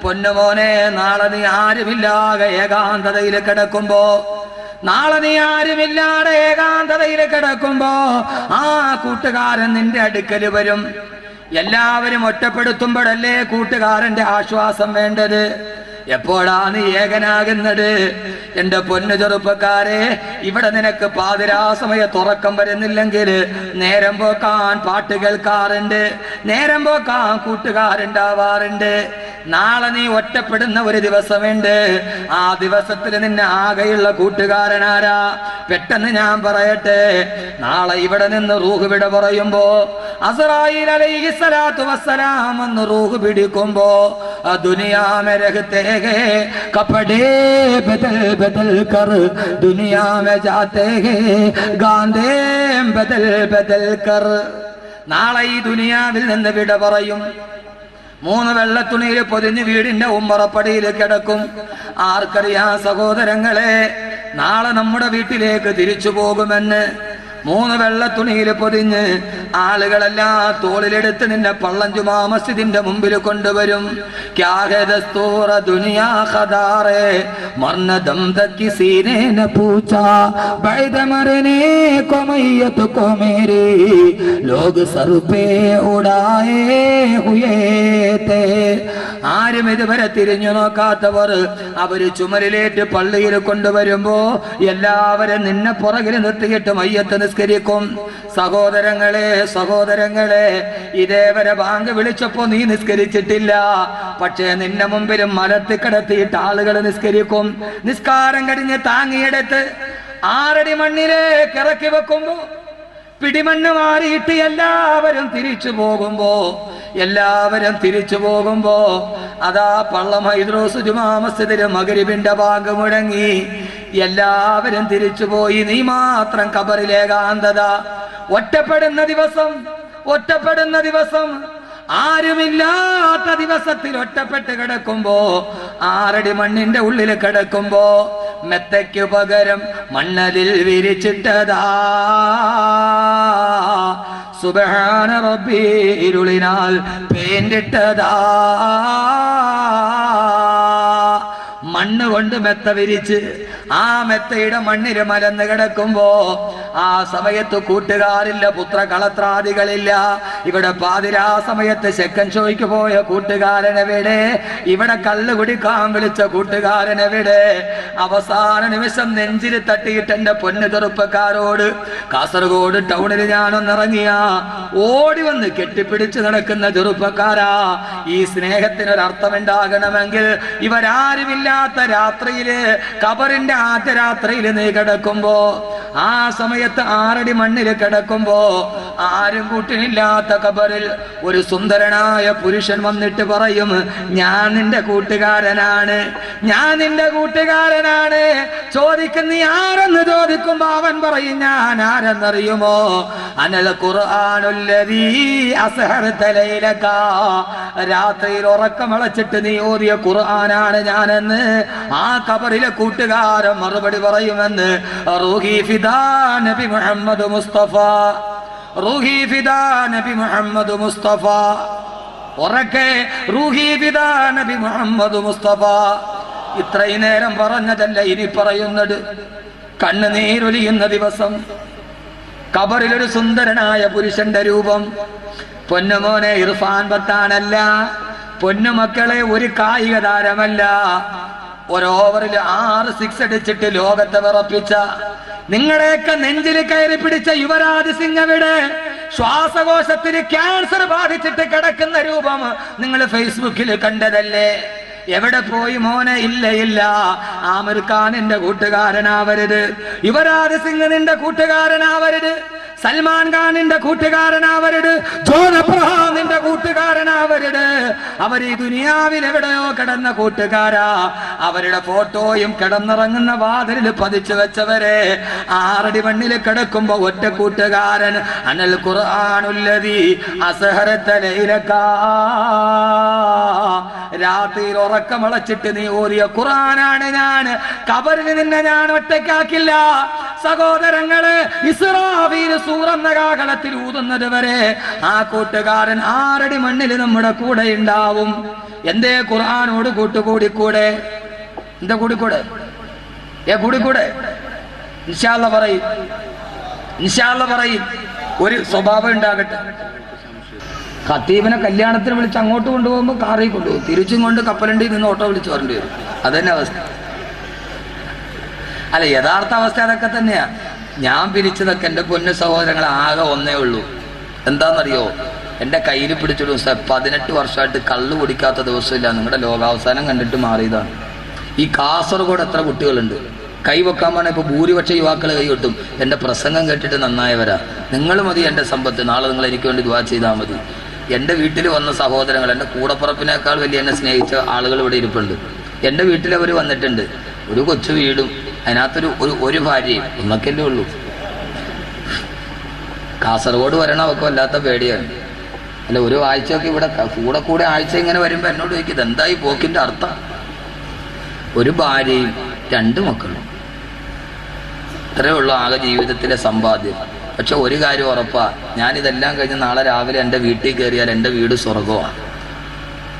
പൊന്നുമോനെ നാളെ നീ ആരുമില്ലാതെ ഏകാന്തതയിൽ കിടക്കുമ്പോ, നാളെ നീ ആരുമില്ലാതെ ഏകാന്തതയിൽ കിടക്കുമ്പോ ആ കൂട്ടുകാരൻ നിന്റെ അടുക്കൽ വരും. എല്ലാവരും ഒറ്റപ്പെടുത്തുമ്പോഴല്ലേ കൂട്ടുകാരന്റെ ആശ്വാസം വേണ്ടത്. എപ്പോഴാ നീ ഏകനാകുന്നത്? എന്റെ പൊന്നു ചെറുപ്പക്കാരെ, ഇവിടെ നിനക്ക് പാതിരാസമയത്ത് ഉറക്കം വരുന്നില്ലെങ്കിൽ നേരം പോക്കാൻ പാട്ട് കേൾക്കാറുണ്ട്, നേരം പോക്കാൻ കൂട്ടുകാരുണ്ടാവാറുണ്ട്. നാളെ നീ ഒറ്റപ്പെടുന്ന ഒരു ദിവസമുണ്ട്. ആ ദിവസത്തിൽ നിന്നെ ആകെയുള്ള കൂട്ടുകാരനാരാ? പെട്ടെന്ന് ഞാൻ പറയട്ടെ, നാളെ ഇവിടെ നിന്ന് റൂഹ് വിട പറയുമ്പോ, അസ്റായീൽ അലൈഹിസ്സലാത്തു വസ്സലാം എന്ന് റൂഹ് പിടിക്കുമ്പോ, ദുനിയാ മേ രഹ്തേ ഹേ കപടേ ബദൽ ബദൽ കർ ദുനിയാ മേ ജാതേ ഹേ ഗാന്ധേ ബദൽ ബദൽ കർ. നാളെ ഈ ദുനിയാവിൽ നിന്ന് വിട പറയും. 3 വെള്ളത്തുണിയിൽ പൊതിഞ്ഞ് വീടിന്റെ ഉമ്മറപ്പടിയിൽ കിടക്കും. ആർക്കറിയാം സഹോദരങ്ങളെ, നാളെ നമ്മുടെ വീട്ടിലേക്ക് തിരിച്ചു പോകുമെന്ന്. 3 വെള്ളത്തുണിയിൽ പൊതിഞ്ഞ് ആളുകളെല്ലാം തോളിലെടുത്ത് നിന്നെ പള്ളഞ്ചുമാ മസ്ജിദിന്റെ മുമ്പിൽ കൊണ്ടുവരും. ക്യാ ഹേ ദസ്തൂർ ദുനിയാ ഖദാറേ മർനദം തക് കിസി ने न पूछा बैद मरने को मैयत को मेरे लोग सर पे उड़ाए हुए थे. ആരും ഇതുവരെ തിരിഞ്ഞു നോക്കാത്തവർ അവര് ചുമരിലേറ്റ് പള്ളിയിൽ കൊണ്ടുവരുമ്പോ എല്ലാവരും നിന്നെ പുറകിൽ നിർത്തിയിട്ട് മയ്യത്ത് നിസ്കരിക്കും. സഹോദരങ്ങളെ ഇതേവരെ ബാങ്ക് വിളിച്ചപ്പോ നീ നിസ്കരിച്ചിട്ടില്ല. പക്ഷേ നിന്നെ മുമ്പിലും മലത്തി കിടത്തിയിട്ട് ആളുകൾ നിസ്കരിക്കും. നിസ്കാരം കഴിഞ്ഞ് താങ്ങിയെടുത്ത് 6 അടി മണ്ണിലേക്ക് ഇറക്കി വെക്കുമ്പോ പിടിമണ്ണ് മാറിയിട്ട് എല്ലാവരും തിരിച്ചു പോകുമ്പോ അതാ പള്ളം ഹൈദ്രോസ് ജുമാ മസ്ജിദിലെ മഗ്‌രിബിന്റെ ബാങ്ക് മുഴങ്ങി. എല്ലാവരും തിരിച്ചുപോയി. നീ മാത്രം ഖബറിലേകാന്തത. ഒറ്റപ്പെടുന്ന ദിവസം ആരുമില്ലാത്ത ദിവസത്തിൽ ഒറ്റപ്പെട്ട് കിടക്കുമ്പോ 6 അടി മണ്ണിന്റെ ഉള്ളിൽ കിടക്കുമ്പോ മെത്തയ്ക്കു പകരം മണ്ണലിൽ വിരിച്ചിട്ടതാ. സുബ്ഹാന റബ്ബി ഇരുളിനാൽ പെയിന്റിട്ടതാ. മണ്ണ് കൊണ്ട് മെത്ത വിരിച്ച് ആ മെത്തയുടെ മണ്ണിൽ മലന്ന് കിടക്കുമ്പോ ആ സമയത്ത് കൂട്ടുകാരില്ല, പുത്രകളത്രാദികളില്ല. ഇവിടെ പാതിരാ സമയത്ത് സെക്കൻഡ് ഷോയ്ക്ക് പോയ കൂട്ടുകാരനെവിടെ? ഇവിടെ കള്ള് കുടിക്കാൻ വിളിച്ച കൂട്ടുകാരനെവിടെ? അവസാന നിമിഷം നെഞ്ചിൽ തട്ടിയിട്ട് എന്റെ പൊന്നു ചെറുപ്പക്കാരോട് കാസർഗോഡ് ടൗണിൽ ഞാനൊന്നിറങ്ങിയ ഓടി വന്ന് കെട്ടിപ്പിടിച്ച് നടക്കുന്ന ചെറുപ്പക്കാരാ, ഈ സ്നേഹത്തിനൊരർത്ഥമുണ്ടാകണമെങ്കിൽ ഇവരാരുമില്ലാത്ത രാത്രിയില്, ഖബറിന്റെ ആദ്യ രാത്രിയില് നീ കിടക്കുമ്പോ, ആ സമയത്ത് 6 അടി മണ്ണിൽ കിടക്കുമ്പോ, ആരും കൂട്ടിനില്ലാത്ത ഖബറിൽ ഒരു സുന്ദരനായ പുരുഷൻ വന്നിട്ട് പറയും, ഞാൻ നിന്റെ കൂട്ടുകാരനാണ്. ചോദിക്കും, നീ ആരെന്ന് ചോദിക്കുമ്പോ അവൻ പറയും, ഞാൻ ആരെന്നറിയുമോ? അനൽ ഖുർആനുല്ലദീ അസ്ഹറത ലൈലക, രാത്രിയിൽ ഉറക്കമളച്ചിട്ട് നീ ഓതിയ ഖുർആനാണ് ഞാനെന്ന് ആ ഖബറിലെ കൂട്ടുകാരൻ മറുപടി പറയുമെന്ന് റൂഹി ഫിദാ നബി മുഹമ്മദ് മുസ്തഫ. ഉറക്കെ റൂഹി ഫിദാ നബി മുഹമ്മദ് മുസ്തഫ. ഇത്രയും നേരം പറഞ്ഞതല്ല ഇനി പറയുന്നത്. കണ്ണുനീരൊലിയുന്ന ദിവസം, ഖബറിലൊരു സുന്ദരനായ പുരുഷന്റെ രൂപം. പൊന്നുമോനെ ഇർഫാൻ പത്താനല്ല, പൊന്നുമക്കളെ ഒരു കായിക താരമല്ല, ഒരു ഓവറിൽ 6 സിക്സ് അടിച്ചിട്ട് ലോകത്തെ വിറപ്പിച്ച, നിങ്ങളെയൊക്കെ നെഞ്ചിൽ കയറി പിടിച്ച യുവരാജ് സിംഗ് എവിടെ? ശ്വാസകോശത്തിൽ ക്യാൻസർ ബാധിച്ചിട്ട് കിടക്കുന്ന രൂപം നിങ്ങൾ ഫേസ്ബുക്കിൽ കണ്ടതല്ലേ? എവിടെ പോയി മോനെ? ഇല്ല. ആമിർ ഖാൻ നിന്റെ കൂട്ടുകാരനാവരുത്, യുവരാജ് സിംഗ് നിന്റെ കൂട്ടുകാരനാവരുത്, സൽമാൻ ഖാൻ നിന്റെ കൂട്ടുകാരനാവരുത്, ജോൺ അബ്രഹാം നിന്റെ കൂട്ടുകാരനാവരുത്. അവർ ഈ ദുനിയാവിൽ എവിടെയോ കിടന്ന കൂട്ടുകാരാ. അവരുടെ ഫോട്ടോയും കിടന്നിറങ്ങുന്ന വാതിലിൽ പതിച്ചു വെച്ചവരെ 6 അടി മണ്ണിൽ കിടക്കുമ്പോ ഒറ്റ കൂട്ടുകാരൻ. അനൽ ഖുർആനുല്ലദീ അസ്ഹറത ലൈലക, രാത്രിയിൽ ഉറക്കമളച്ചിട്ട് നീ ഓതിയ ഖുർആനാണ് ഞാൻ. ഖബറിൽ നിന്നെ ഞാൻ ഒറ്റയ്ക്കാക്കില്ല. സഹോദരങ്ങളെ, ഇസ്രാഫീൽ സൂറന്ന കാഹളത്തിൽ ഊതുന്നത് വരെ ആ കൂട്ടുകാരൻ 6 അടി മണ്ണിൽ നമ്മുടെ കൂടെ ഉണ്ടാവും. എന്തേ ഖുർആനോട് കൂട്ടുകൂടിക്കൂടെ? എന്താ കൂടിക്കൂടെ? കൂടിക്കൂടെ? ഇൻഷാ അല്ലാഹ് പറയും. ഒരു സ്വഭാവം ഉണ്ടാകട്ടെ. ഖത്തീബിനെ കല്യാണത്തിന് വിളിച്ച് അങ്ങോട്ട് കൊണ്ടുപോകുമ്പോൾ കാറിൽ കൊണ്ടുപോകും, തിരിച്ചും കൊണ്ട് കപ്പലണ്ടി നിന്ന് ഓട്ടോ വിളിച്ച് വരേണ്ടി വരും. അതന്നെ അവസ്ഥ. അല്ല, യഥാർത്ഥ അവസ്ഥ അതൊക്കെ തന്നെയാ. ഞാൻ പിരിച്ചതൊക്കെ എൻ്റെ പൊന്നു സഹോദരങ്ങൾ ആകെ ഒന്നേ ഉള്ളൂ. എന്താണെന്നറിയോ? എൻ്റെ കയ്യിൽ പിടിച്ചൊരു ദിവസം 18 വർഷമായിട്ട് കള്ളു കുടിക്കാത്ത ദിവസമില്ല. നിങ്ങളുടെ ലോകാവസാനം കണ്ടിട്ട് മാറിയതാണ്. ഈ കാസർഗോഡ് എത്ര കുട്ടികളുണ്ട് കൈവെക്കാൻ പറഞ്ഞാൽ ഇപ്പോൾ ഭൂരിപക്ഷ യുവാക്കൾ കൈ കൊട്ടും. എൻ്റെ പ്രസംഗം കേട്ടിട്ട് നന്നായവരാ. നിങ്ങൾ മതി എൻ്റെ സമ്പത്ത്. നാളെ നിങ്ങൾ എനിക്ക് വേണ്ടി ദുആ ചെയ്താൽ മതി. എൻ്റെ വീട്ടിൽ വന്ന സഹോദരങ്ങൾ, എൻ്റെ കൂടപ്പുറപ്പിനേക്കാൾ വലിയ എന്നെ സ്നേഹിച്ച ആളുകൾ ഇവിടെ ഇരിപ്പുണ്ട്. എൻ്റെ വീട്ടിൽ അവർ വന്നിട്ടുണ്ട്. ഒരു കൊച്ചു വീടും അതിനകത്തൊരു ഭാര്യയും ഒന്നൊക്കെയല്ലേ ഉള്ളൂ. കാസർഗോഡ് വരണം അവർക്ക് വല്ലാത്ത പേടിയാണ്. അല്ല, ഒരു ആഴ്ചയൊക്കെ ഇവിടെ കൂടെ ആഴ്ച ഇങ്ങനെ വരുമ്പോൾ എന്നോട് ചോദിക്കും, ഇതെന്തായി പോക്കിൻ്റെ അർത്ഥം? ഒരു ഭാര്യയും 2 മക്കളും, ഇത്രയേ ഉള്ളൂ ആകെ ജീവിതത്തിലെ സമ്പാദ്യം. പക്ഷെ ഒരു കാര്യം ഉറപ്പാ, ഞാനിതെല്ലാം കഴിഞ്ഞ് നാളെ രാവിലെ എൻ്റെ വീട്ടിൽ കയറിയാൽ എൻ്റെ വീട് സ്വർഗമാണ്.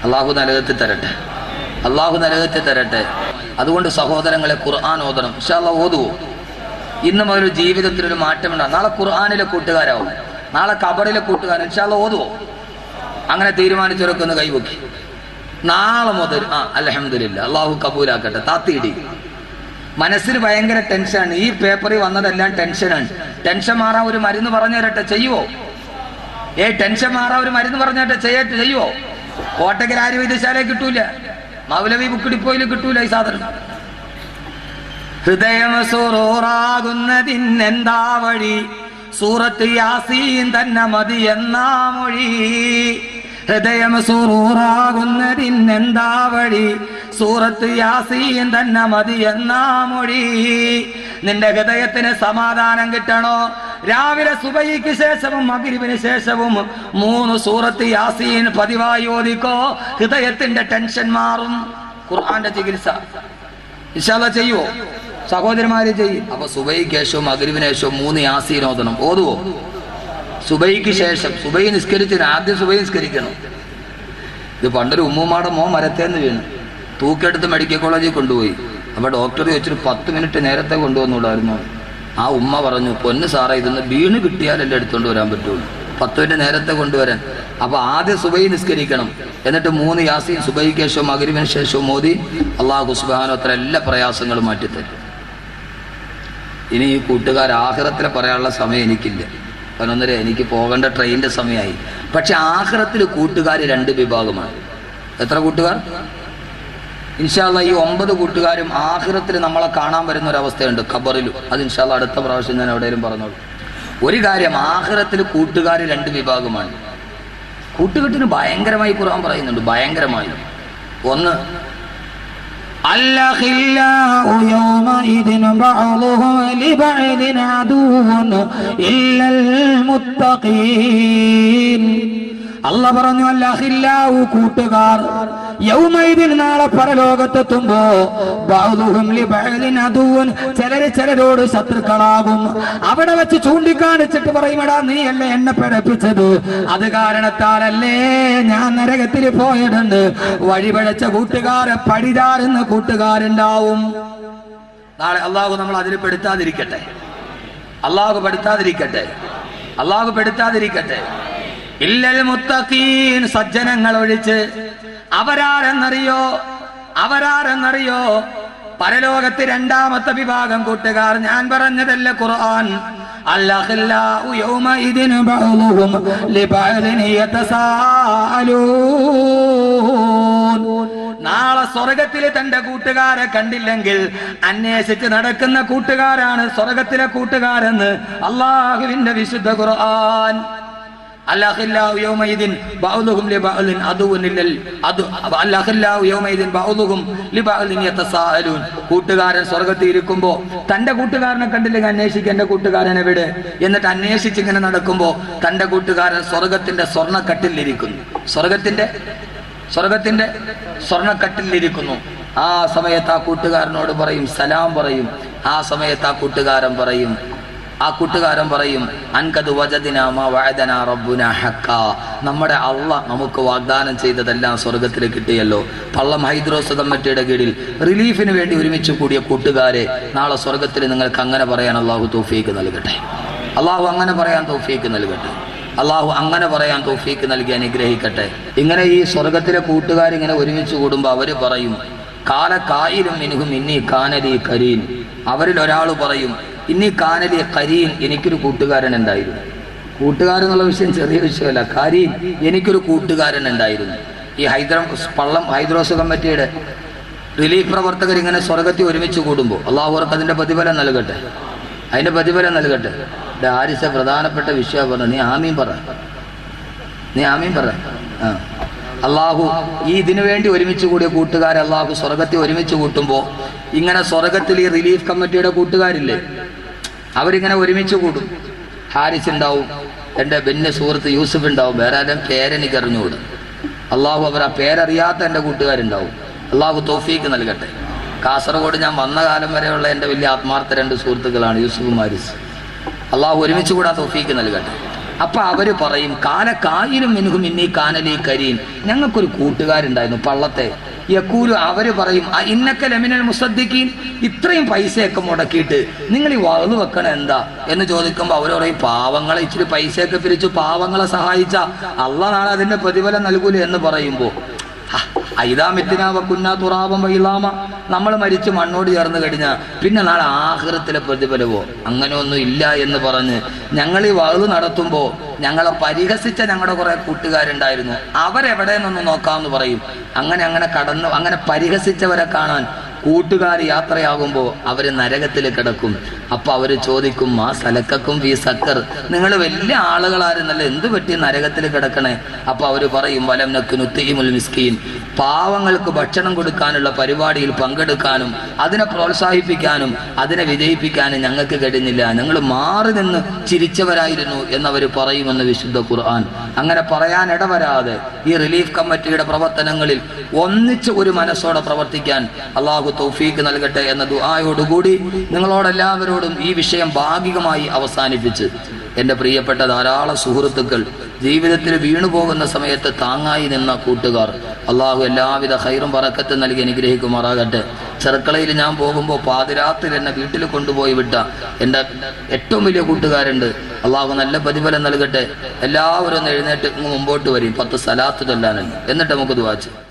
അള്ളാഹു നരകത്തിൽ തരട്ടെ. അതുകൊണ്ട് സഹോദരങ്ങളെ, ഖുർആൻ ഓതണം. ഇൻഷാ അല്ലാഹ് ഓതുവോ? ഇന്ന് മുതൽ ജീവിതത്തിലൊരു മാറ്റമുണ്ടാകും. നാളെ ഖുർആനിലെ കൂട്ടുകാരാവും, നാളെ ഖബറിലെ കൂട്ടുകാരൻ. ഇൻഷാ അല്ലാഹ് ഓതുവോ? അങ്ങനെ തീരുമാനിച്ചവരൊക്കെ കൈവക്കി. നാളെ മുതൽ അൽഹംദുലില്ലാ, അള്ളാഹു കബൂലാക്കട്ടെ. താത്തിയിടി മനസ്സിന് ഭയങ്കര ടെൻഷനാണ്. ഈ പേപ്പറിൽ വന്നതെല്ലാം ടെൻഷനാണ്. ടെൻഷൻ മാറാൻ ഒരു മരുന്ന് പറഞ്ഞു തരട്ടെ, ചെയ്യുവോ? ടെൻഷൻ മാറാൻ ഒരു മരുന്ന് പറഞ്ഞു തരട്ടെ, ചെയ്യുവോ? കോട്ടക്കൽ ആയുർവേദശാലയിൽ കിട്ടൂല, മൗലവി ബുക്ക് ഡിപ്പോയിൽ കിട്ടൂല ഈ സാധനം. ഹൃദയം സുറൂറാകുന്നതിനെന്താ വഴി, സൂറത്ത് യാസീൻ തന്നെ മതി എന്നാ മൊഴി. ഹൃദയം സുറൂറാകുന്നതിനെന്താ വഴി, സൂറത്ത് യാസീൻ തന്നെ മതി എന്നാ മൊഴി. നിന്റെ ഹൃദയത്തിന് സമാധാനം കിട്ടണോ, രാവിലെ സുബഹിക്ക് ശേഷവും മഗ്രിബിന് ശേഷവും 3 സൂറത്ത് യാസീൻ പതിവായി ഓതിക്കോ, ഹൃദയത്തിന്റെ ടെൻഷൻ മാറും. ഖുർആന്റെ ചികിത്സ ഇൻഷാ അല്ലാഹ് ചെയ്യുവോ? സഹോദരന്മാര് ചെയ്യും. അപ്പൊ സുബഹിക്ക് ശേഷവും മഗ്രിബിന് ശേഷവും 3 യാസീൻ ഓതണം. ഓതുവോ? സുബഹിക്ക് ശേഷം, സുബഹി നിസ്കരിച്ചിന് ആദ്യം സുബഹി നിസ്കരിക്കണം. ഇത് പണ്ടൊരു ഉമ്മുമാടെ മോൻ മരത്തേന്ന് വീണ് തൂക്കെടുത്ത് മെഡിക്കൽ കോളേജിൽ കൊണ്ടുപോയി. അപ്പൊ ഡോക്ടർ ചോദിച്ചിട്ട് 10 മിനിറ്റ് നേരത്തെ കൊണ്ടുവന്നുകൂടായിരുന്നു. ആ ഉമ്മ പറഞ്ഞു, പൊന്ന് സാറേ ഇതൊന്ന് വീണ് കിട്ടിയാലല്ലേ എടുത്തുകൊണ്ട് വരാൻ പറ്റുള്ളൂ, 10 മിനിറ്റ് നേരത്തെ കൊണ്ടുവരാൻ. അപ്പൊ ആദ്യം സുബഹി നിസ്കരിക്കണം, എന്നിട്ട് 3 യാസീൻ സുബഹിക്ക് ശേഷവും മഗ്രിബിന് ശേഷവും മോദി അല്ലാഹു സുബ്ഹാനഹു വ തആല എല്ലാ പ്രയാസങ്ങളും മാറ്റിത്തരും. ഇനി ഈ കൂട്ടുകാർ ആഖിറത്തിലെ പറയാനുള്ള സമയം എനിക്കില്ല, 11:30 എനിക്ക് പോകേണ്ട ട്രെയിനിന്റെ സമയമായി. പക്ഷെ ആഖിറത്തിൽ കൂട്ടുകാർ 2 വിഭാഗമാണ്. എത്ര കൂട്ടുകാർ? ഇൻഷാ അല്ലാഹ് ഈ 9 കൂട്ടുകാരും ആഖിറത്തിൽ നമ്മളെ കാണാൻ വരുന്ന ഒരവസ്ഥയുണ്ട് ഖബറിലും. അത് ഇൻഷാ അല്ലാഹ് അടുത്ത പ്രാവശ്യം ഞാൻ എവിടെയും പറഞ്ഞോളൂ. ഒരു കാര്യം, ആഖിറത്തിൽ കൂട്ടുകാർ 2 വിഭാഗമാണ്. കൂട്ടുകെട്ടിന് ഭയങ്കരമായി ഖുർആൻ പറയുന്നുണ്ട്, ഭയങ്കരമായി. ഒന്ന്, الأخلاء يومئذ بعضهم لبعض عدو إلا المتقين. അല്ലാഹ് പറഞ്ഞു, അൽഅഖില്ലാഉ കൂട്ടുകാർ, യൗമൈദിൻ നാളെ പരലോകത്തെത്തുമ്പോ ബഅദുഹും ലിബഅദിൻ അദുവൻ, ചിലരോട് ശത്രുക്കളാകും. അവിടെ വെച്ച് ചൂണ്ടിക്കാണിച്ചിട്ട് പറയും, എടാ നീയല്ലേ എന്നെ പിഴപ്പിച്ചത്, അത് കാരണത്താലല്ലേ ഞാൻ നരകത്തിൽ പോയിട്ടുണ്ട്. വഴിപഴച്ച കൂട്ടുകാരെ പടിതാരുന്ന കൂട്ടുകാരുണ്ടാവും. നാളെ അള്ളാഹു നമ്മൾ അതിൽ പെടുത്താതിരിക്കട്ടെ, അള്ളാഹു പെടുത്താതിരിക്കട്ടെ. ഇല്ലൽ മുത്തഖീൻ, സജ്ജനങ്ങൾ ഒഴിച്ച്. അവരാരെന്നറിയോ? പരലോകത്ത് 2ാമത്തെ വിഭാഗം കൂട്ടുകാർ. ഞാൻ പറഞ്ഞതല്ല ഖുർആൻ. അൽഅഖില്ലാഉ യൗമഇദിൻ ബഅദുഹും ലിബഅദിൻ യതസാഅലൂൻ. നാളെ സ്വർഗത്തിൽ തന്റെ കൂട്ടുകാരെ കണ്ടില്ലെങ്കിൽ അന്വേഷിച്ച് നടക്കുന്ന കൂട്ടുകാരാണ് സ്വർഗത്തിലെ കൂട്ടുകാരെന്ന് അല്ലാഹുവിന്റെ വിശുദ്ധ ഖുർആൻ. അൽഅഖില്ലാഉ യൗമഇദിൻ ബഅദുഹും ലിബഅദിൻ അദുവൻ അൽഅഖില്ലാഉ യൗമഇദിൻ ബഅദുഹും ലിബഅദിൻ യതസാഅലൂൻ. കൂട്ടുകാരൻ സ്വർഗത്തിൽ ഇരിക്കുമ്പോ തന്റെ കൂട്ടുകാരനെ കണ്ടില്ലെങ്കിൽ അന്വേഷിക്കുക, എന്റെ കൂട്ടുകാരൻ എവിടെ, എന്നിട്ട് അന്വേഷിച്ച് ഇങ്ങനെ നടക്കുമ്പോ തന്റെ കൂട്ടുകാരൻ സ്വർഗത്തിന്റെ സ്വർണ്ണക്കട്ടിലിരിക്കുന്നു. സ്വർഗത്തിന്റെ സ്വർണ്ണക്കട്ടിലിരിക്കുന്നു. ആ സമയത്ത് ആ കൂട്ടുകാരനോട് പറയും, സലാം പറയും. ആ സമയത്ത് ആ കൂട്ടുകാരൻ പറയും അൻകദ് വജദ്നാ മാ വഅദനാ റബ്ബുനാ ഹഖ്ഖാ. നമ്മുടെ അല്ലാഹ് നമുക്ക് വാഗ്ദാനം ചെയ്തതെല്ലാം സ്വർഗത്തിൽ കിട്ടിയല്ലോ. പള്ളം ഹൈദ്രോസ് കമ്മിറ്റിയുടെ കീഴിൽ റിലീഫിന് വേണ്ടി ഒരുമിച്ച് കൂടിയ കൂട്ടുകാരെ, നാളെ സ്വർഗത്തിൽ നിങ്ങൾക്ക് അങ്ങനെ പറയാൻ അല്ലാഹു തൗഫീക്ക് നൽകട്ടെ. അല്ലാഹു അങ്ങനെ പറയാൻ തൗഫീക്ക് നൽകി അനുഗ്രഹിക്കട്ടെ. ഇങ്ങനെ ഈ സ്വർഗത്തിലെ കൂട്ടുകാരിങ്ങനെ ഒരുമിച്ച് കൂടുമ്പോൾ അവര് പറയും, കാല കായിലും മിൻഹും ഇന്നി കാനലി കരീൻ. അവരിൽ ഒരാൾ പറയും, ഇന്നി കാനലി കരീൻ, എനിക്കൊരു കൂട്ടുകാരൻ ഉണ്ടായിരുന്നു. കൂട്ടുകാരെന്നുള്ള വിഷയം ചെറിയ വിഷയമല്ല, കരീൻ, എനിക്കൊരു കൂട്ടുകാരൻ ഉണ്ടായിരുന്നു. ഈ പള്ളം ഹൈദ്രോസ് കമ്മിറ്റിയുടെ റിലീഫ് പ്രവർത്തകർ ഇങ്ങനെ സ്വർഗത്തിൽ ഒരുമിച്ച് കൂടുമ്പോൾ അല്ലാഹു അവർക്ക് അതിന്റെ പ്രതിഫലം നൽകട്ടെ. ഹാരിസ പ്രധാനപ്പെട്ട വിഷയം പറഞ്ഞു, നീ ആമീൻ പറ. അള്ളാഹു ഈ ഇതിനു വേണ്ടി ഒരുമിച്ച് കൂടിയ കൂട്ടുകാരെ അള്ളാഹു സ്വർഗത്തിൽ ഒരുമിച്ച് കൂട്ടുമ്പോൾ ഇങ്ങനെ സ്വർഗത്തിൽ ഈ റിലീഫ് കമ്മിറ്റിയുടെ കൂട്ടുകാരില്ലേ, അവരിങ്ങനെ ഒരുമിച്ച് കൂടും. ഹാരിസ് ഉണ്ടാവും, എൻ്റെ ബെന്നെ സുഹൃത്ത് യൂസുഫ് ഉണ്ടാവും, വേറെ ആരും പേരെനിക്ക് അറിഞ്ഞുകൂടും. അള്ളാഹു അവർ ആ പേരറിയാത്ത എൻ്റെ കൂട്ടുകാരുണ്ടാവും. അള്ളാഹു തൗഫീക്ക് നൽകട്ടെ. കാസർഗോഡ് ഞാൻ വന്ന കാലം വരെയുള്ള എൻ്റെ വലിയ ആത്മാർത്ഥ 2 സുഹൃത്തുക്കളാണ് യൂസുഫും ഹാരിസ്. അള്ളാഹു ഒരുമിച്ച് കൂടാ തൗഫീക്ക് നൽകട്ടെ. അപ്പൊ അവര് പറയും, കാല കായിലും മിൻഹും ഇന്നി കാനലി കരീൻ, ഞങ്ങൾക്കൊരു കൂട്ടുകാരുണ്ടായിരുന്നു പള്ളത്തെ. യഖൂലു, അവര് പറയും, ഇന്നക ലമിനൽ മുസദ്ദിഖീൻ, ഇത്രയും പൈസയൊക്കെ മുടക്കിയിട്ട് നിങ്ങൾ ഈ വഅദ് വെക്കണ എന്താ എന്ന് ചോദിക്കുമ്പോൾ അവർ പറയും, പാവങ്ങളെ ഇച്ചിരി പൈസയൊക്കെ പിരിച്ചു പാവങ്ങളെ സഹായിച്ച അള്ളാഹ് നാളെ അതിന്റെ പ്രതിഫലം നൽകൂല എന്ന് പറയുമ്പോൾ ഐതാമിത്തിനാവ കുന്നാ തുറാവം വൈലാമ, നമ്മൾ മരിച്ച് മണ്ണോട് ചേർന്ന് കഴിഞ്ഞാൽ പിന്നെ നാളെ ആഖിറത്തിലെ പ്രതിഫലവോ അങ്ങനെ ഒന്നും ഇല്ല എന്ന് പറഞ്ഞ് ഞങ്ങൾ ഈ വഅ്ള് നടത്തുമ്പോൾ ഞങ്ങളെ പരിഹസിച്ച ഞങ്ങളുടെ കുറെ കൂട്ടുകാരുണ്ടായിരുന്നു. അവരെവിടെ നിന്നൊന്ന് നോക്കാമെന്ന് പറയും. അങ്ങനെ പരിഹസിച്ചവരെ കാണാൻ കൂട്ടുകാർ യാത്രയാകുമ്പോൾ അവര് നരകത്തിൽ കിടക്കും. അപ്പൊ അവര് ചോദിക്കും, ആ സലക്കക്കും ഈ സക്കർ, നിങ്ങൾ വലിയ ആളുകളായിരുന്നല്ലോ, എന്ത് പറ്റി നരകത്തിൽ കിടക്കണേ? അപ്പൊ അവര് പറയും, വലം നക്കുനുത്തീമുൽ മിസ്കീൻ, പാവങ്ങൾക്ക് ഭക്ഷണം കൊടുക്കാനുള്ള പരിപാടിയിൽ പങ്കെടുക്കാനും അതിനെ പ്രോത്സാഹിപ്പിക്കാനും അതിനെ വിജയിപ്പിക്കാനും ഞങ്ങൾക്ക് കഴിഞ്ഞില്ല, ഞങ്ങൾ മാറി നിന്ന് ചിരിച്ചവരായിരുന്നു എന്നവർ പറയുമെന്ന് വിശുദ്ധ ഖുർആൻ. അങ്ങനെ പറയാൻ ഇടവരാതെ ഈ റിലീഫ് കമ്മിറ്റിയുടെ പ്രവർത്തനങ്ങളിൽ ഒന്നിച്ച് ഒരു മനസ്സോടെ പ്രവർത്തിക്കാൻ അള്ളാഹു തൗഫീക്ക് നൽകട്ടെ എന്ന ദുആയോടുകൂടി നിങ്ങളോടെല്ലാവരോടും ഈ വിഷയം ഭാഗികമായി അവസാനിപ്പിച്ച്, എൻ്റെ പ്രിയപ്പെട്ട ധാരാളം സുഹൃത്തുക്കൾ, ജീവിതത്തിൽ വീണുപോകുന്ന സമയത്ത് താങ്ങായി നിന്ന കൂട്ടുകാർ, അള്ളാഹു എല്ലാവിധ ഖൈറും ബറക്കത്തും നൽകി അനുഗ്രഹിക്കുമാറാകട്ടെ. ചെറുക്കളയിൽ ഞാൻ പോകുമ്പോൾ പാതിരാത്രി എന്നെ വീട്ടിൽ കൊണ്ടുപോയി വിട്ട എൻ്റെ ഏറ്റവും വലിയ കൂട്ടുകാരുണ്ട്. അള്ളാഹു നല്ല പ്രതിഫലം നൽകട്ടെ. എല്ലാവരും ഒന്ന് എഴുന്നേറ്റ് മുമ്പോട്ട് വരും, 10 സലാത്ത് ചൊല്ലാനുണ്ട്, എന്നിട്ട് നമുക്ക് ദുആ ചെയ്യാം.